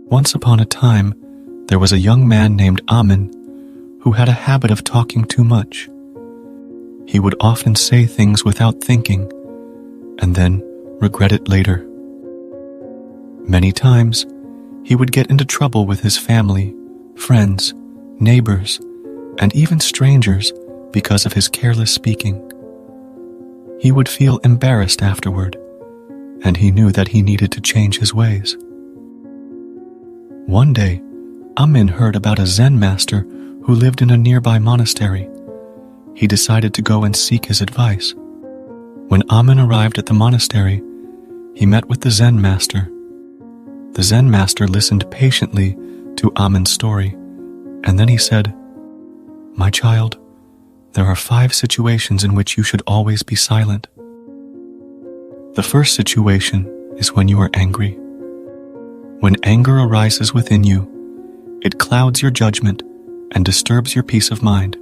Once upon a time, there was a young man named Amin who had a habit of talking too much. He would often say things without thinking and then regret it later. Many times, he would get into trouble with his family, friends, neighbors, and even strangers because of his careless speaking. He would feel embarrassed afterward, and he knew that he needed to change his ways. One day, Amin heard about a Zen master who lived in a nearby monastery. He decided to go and seek his advice. When Amin arrived at the monastery, he met with the Zen master. The Zen master listened patiently to Amin's story, and then he said, "My child, there are 5 situations in which you should always be silent. The first situation is when you are angry. When anger arises within you, it clouds your judgment and disturbs your peace of mind.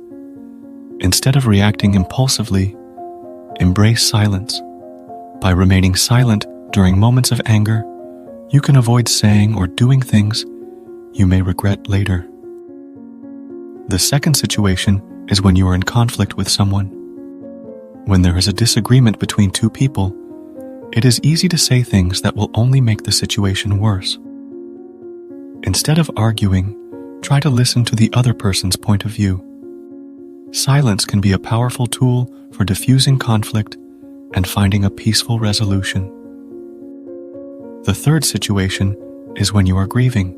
Instead of reacting impulsively, embrace silence. By remaining silent during moments of anger, you can avoid saying or doing things you may regret later. The second situation is when you are in conflict with someone. When there is a disagreement between 2 people, it is easy to say things that will only make the situation worse. Instead of arguing, try to listen to the other person's point of view. Silence can be a powerful tool for diffusing conflict and finding a peaceful resolution. The third situation is when you are grieving.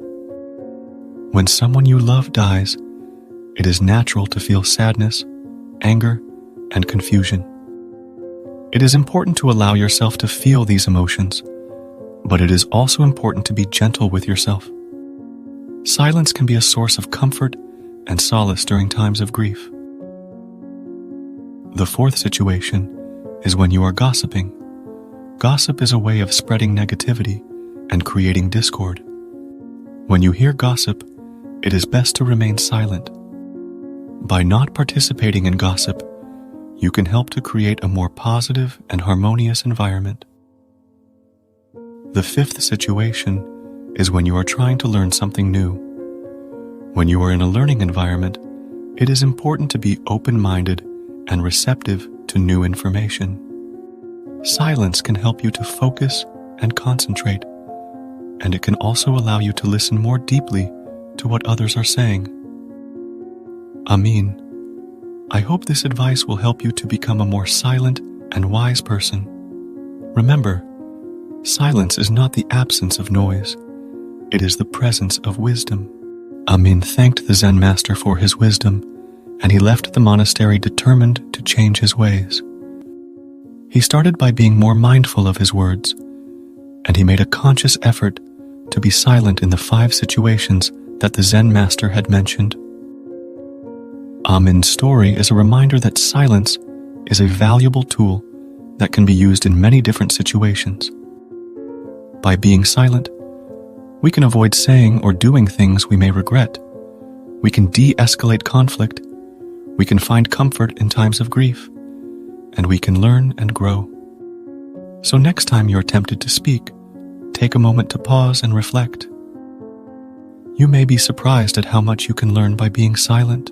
When someone you love dies, it is natural to feel sadness, anger, and confusion. It is important to allow yourself to feel these emotions, but it is also important to be gentle with yourself. Silence can be a source of comfort and solace during times of grief. The fourth situation is when you are gossiping. Gossip is a way of spreading negativity and creating discord. When you hear gossip, it is best to remain silent. By not participating in gossip, you can help to create a more positive and harmonious environment. The fifth situation is when you are trying to learn something new. When you are in a learning environment, it is important to be open-minded and receptive to new information. Silence can help you to focus and concentrate, and it can also allow you to listen more deeply to what others are saying. Amin. I hope this advice will help you to become a more silent and wise person. Remember, silence is not the absence of noise. It is the presence of wisdom. Amin thanked the Zen master for his wisdom, and he left the monastery determined to change his ways. He started by being more mindful of his words, and he made a conscious effort to be silent in the 5 situations that the Zen master had mentioned. Amin's story is a reminder that silence is a valuable tool that can be used in many different situations. By being silent, we can avoid saying or doing things we may regret. We can de-escalate conflict. We can find comfort in times of grief. And we can learn and grow. So next time you're tempted to speak, take a moment to pause and reflect. You may be surprised at how much you can learn by being silent.